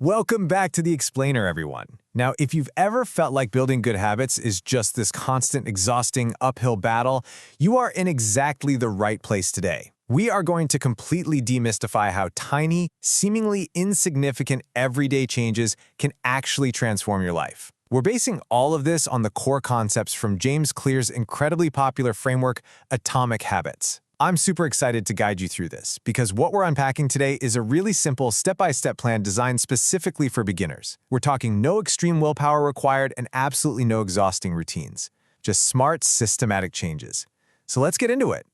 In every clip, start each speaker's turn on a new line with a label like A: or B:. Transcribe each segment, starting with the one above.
A: Welcome back to The Explainer, everyone. Now, if you've ever felt like building good habits is just this constant, exhausting, uphill battle, you are in exactly the right place today. We are going to completely demystify how tiny, seemingly insignificant everyday changes can actually transform your life. We're basing all of this on the core concepts from James Clear's incredibly popular framework, Atomic Habits. I'm super excited to guide you through this, because what we're unpacking today is a really simple step-by-step plan designed specifically for beginners. We're talking no extreme willpower required and absolutely no exhausting routines. Just smart, systematic changes. So let's get into it.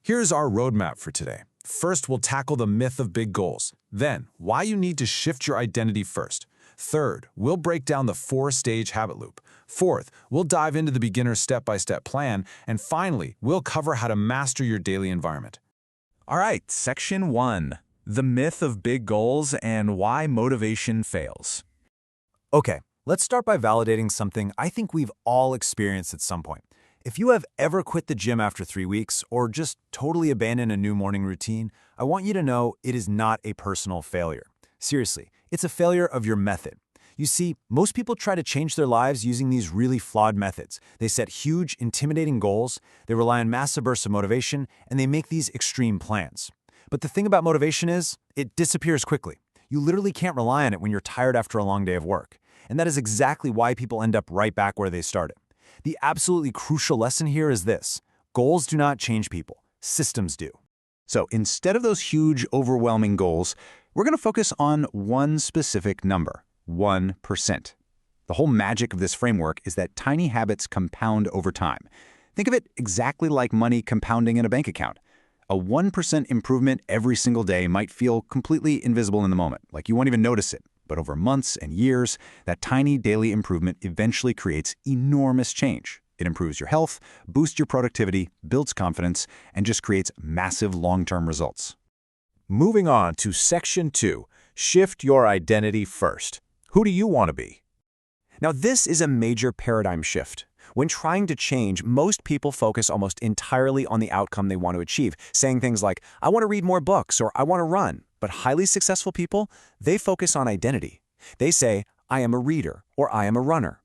B: Here's our roadmap for today. First, we'll tackle the myth of big goals. Then, why you need to shift your identity first. Third, we'll break down the four-stage habit loop. Fourth, we'll dive into the beginner's step-by-step plan. And finally, we'll cover how to master your daily environment.
C: All right, Section 1. The myth of big goals and why motivation fails.
A: Okay, let's start by validating something I think we've all experienced at some point. If you have ever quit the gym after 3 weeks or just totally abandoned a new morning routine, I want you to know it is not a personal failure. Seriously, it's a failure of your method. You see, most people try to change their lives using these really flawed methods. They set huge, intimidating goals, they rely on massive bursts of motivation, and they make these extreme plans. But the thing about motivation is, it disappears quickly. You literally can't rely on it when you're tired after a long day of work. And that is exactly why people end up right back where they started. The absolutely crucial lesson here is this: goals do not change people, systems do.
C: So instead of those huge, overwhelming goals, we're going to focus on one specific number, 1%. The whole magic of this framework is that tiny habits compound over time. Think of it exactly like money compounding in a bank account. A 1% improvement every single day might feel completely invisible in the moment, like you won't even notice it. But over months and years, that tiny daily improvement eventually creates enormous change. It improves your health, boosts your productivity, builds confidence, and just creates massive long-term results.
D: Moving on to Section 2, shift your identity first. Who do you want to be?
E: Now, this is a major paradigm shift. When trying to change, most people focus almost entirely on the outcome they want to achieve, saying things like, I want to read more books or I want to run. But highly successful people, they focus on identity. They say, I am a reader or I am a runner.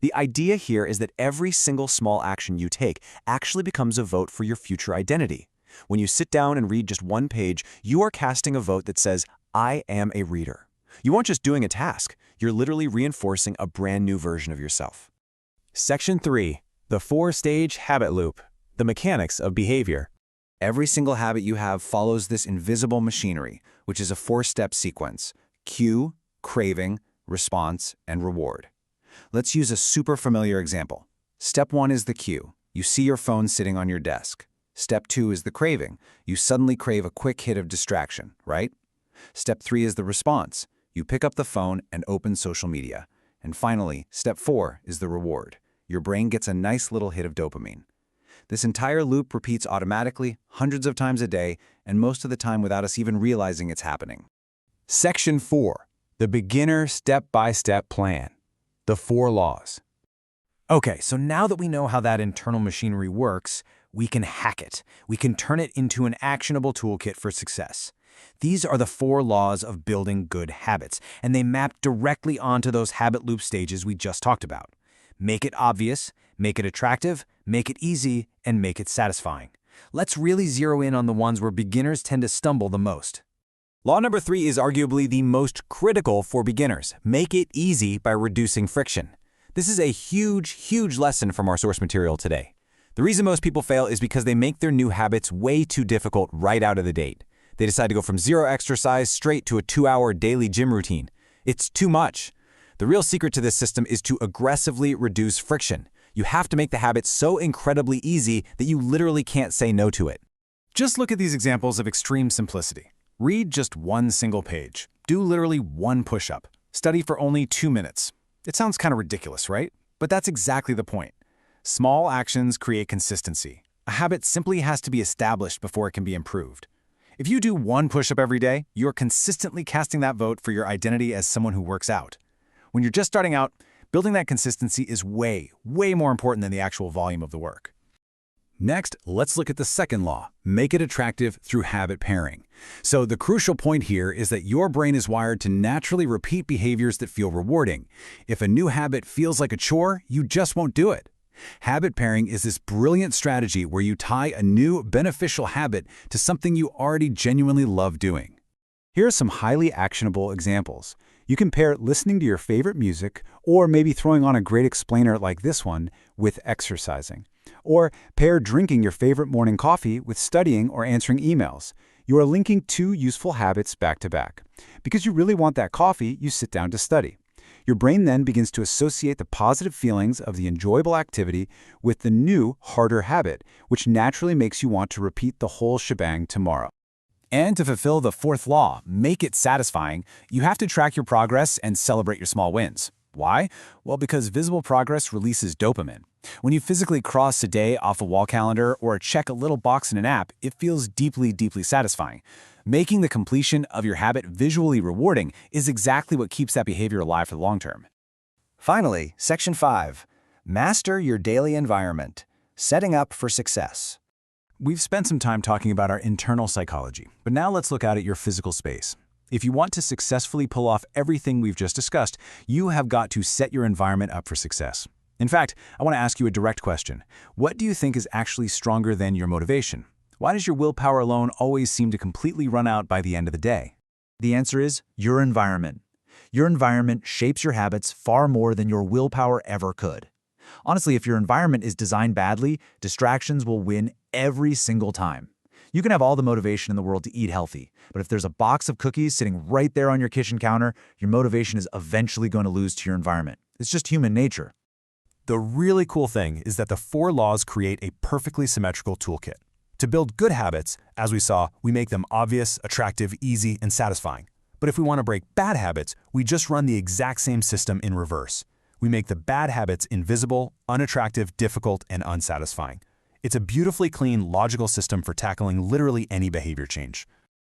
E: The idea here is that every single small action you take actually becomes a vote for your future identity. When you sit down and read just one page, you are casting a vote that says, I am a reader. You aren't just doing a task, you're literally reinforcing a brand new version of yourself.
A: Section 3. The four-stage habit loop. The mechanics of behavior.
E: Every single habit you have follows this invisible machinery, which is a four-step sequence: cue, craving, response, and reward. Let's use a super familiar example. Step 1 is the cue. You see your phone sitting on your desk. Step 2 is the craving. You suddenly crave a quick hit of distraction, right? Step 3 is the response. You pick up the phone and open social media. And finally, Step 4 is the reward. Your brain gets a nice little hit of dopamine. This entire loop repeats automatically, hundreds of times a day, and most of the time without us even realizing it's happening.
D: Section 4, the beginner step-by-step plan. The 4 laws.
A: Okay, so now that we know how that internal machinery works, we can hack it. We can turn it into an actionable toolkit for success. These are the 4 laws of building good habits, and they map directly onto those habit loop stages we just talked about. Make it obvious, make it attractive, make it easy, and make it satisfying. Let's really zero in on the ones where beginners tend to stumble the most. Law number 3 is arguably the most critical for beginners. Make it easy by reducing friction. This is a huge lesson from our source material today. The reason most people fail is because they make their new habits way too difficult right out of the gate. They decide to go from 0 exercise straight to a 2-hour daily gym routine. It's too much. The real secret to this system is to aggressively reduce friction. You have to make the habit so incredibly easy that you literally can't say no to it. Just look at these examples of extreme simplicity. Read just one single page. Do literally one push-up. Study for only 2 minutes. It sounds kind of ridiculous, right? But that's exactly the point. Small actions create consistency. A habit simply has to be established before it can be improved. If you do one push-up every day, you're consistently casting that vote for your identity as someone who works out. When you're just starting out, building that consistency is way more important than the actual volume of the work.
C: Next, let's look at the second law, make it attractive through habit pairing. So the crucial point here is that your brain is wired to naturally repeat behaviors that feel rewarding. If a new habit feels like a chore, you just won't do it. Habit pairing is this brilliant strategy where you tie a new, beneficial habit to something you already genuinely love doing. Here are some highly actionable examples. You can pair listening to your favorite music, or maybe throwing on a great explainer like this one, with exercising. Or pair drinking your favorite morning coffee with studying or answering emails. You are linking two useful habits back to back. Because you really want that coffee, you sit down to study. Your brain then begins to associate the positive feelings of the enjoyable activity with the new, harder habit, which naturally makes you want to repeat the whole shebang tomorrow.
E: And to fulfill the fourth law, make it satisfying, you have to track your progress and celebrate your small wins. Why? Well, because visible progress releases dopamine. When you physically cross a day off a wall calendar or check a little box in an app, it feels deeply, deeply satisfying. Making the completion of your habit visually rewarding is exactly what keeps that behavior alive for the long term. Finally, Section 5. Master your daily environment. Setting up for success.
A: We've spent some time talking about our internal psychology, but now let's look out at your physical space. If you want to successfully pull off everything we've just discussed, you have got to set your environment up for success. In fact, I want to ask you a direct question. What do you think is actually stronger than your motivation? Why does your willpower alone always seem to completely run out by the end of the day?
E: The answer is your environment. Your environment shapes your habits far more than your willpower ever could. Honestly, if your environment is designed badly, distractions will win every single time. You can have all the motivation in the world to eat healthy, but if there's a box of cookies sitting right there on your kitchen counter, your motivation is eventually going to lose to your environment. It's just human nature.
B: The really cool thing is that the 4 laws create a perfectly symmetrical toolkit. To build good habits, as we saw, we make them obvious, attractive, easy, and satisfying. But if we want to break bad habits, we just run the exact same system in reverse. We make the bad habits invisible, unattractive, difficult, and unsatisfying. It's a beautifully clean, logical system for tackling literally any behavior change.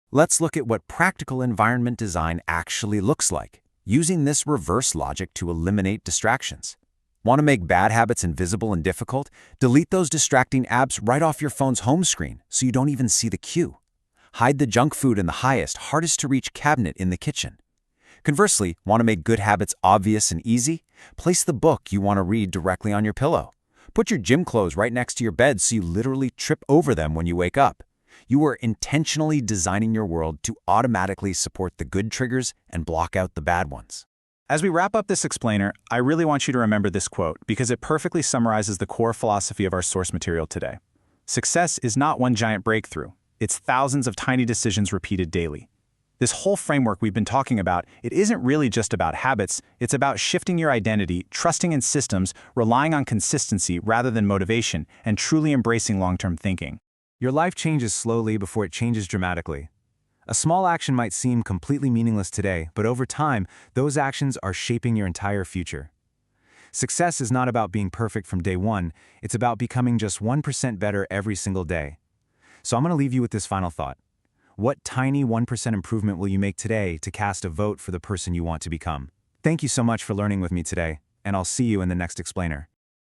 E: Let's look at what practical environment design actually looks like, using this reverse logic to eliminate distractions. Want to make bad habits invisible and difficult? Delete those distracting apps right off your phone's home screen so you don't even see the cue. Hide the junk food in the highest, hardest-to-reach cabinet in the kitchen. Conversely, want to make good habits obvious and easy? Place the book you want to read directly on your pillow. Put your gym clothes right next to your bed so you literally trip over them when you wake up. You are intentionally designing your world to automatically support the good triggers and block out the bad ones.
C: As we wrap up this explainer, I really want you to remember this quote because it perfectly summarizes the core philosophy of our source material today. Success is not one giant breakthrough. It's thousands of tiny decisions repeated daily. This whole framework we've been talking about, it isn't really just about habits, it's about shifting your identity, trusting in systems, relying on consistency rather than motivation, and truly embracing long-term thinking.
A: Your life changes slowly before it changes dramatically. A small action might seem completely meaningless today, but over time, those actions are shaping your entire future. Success is not about being perfect from day one, it's about becoming just 1% better every single day. So I'm going to leave you with this final thought. What tiny 1% improvement will you make today to cast a vote for the person you want to become? Thank you so much for learning with me today, and I'll see you in the next explainer.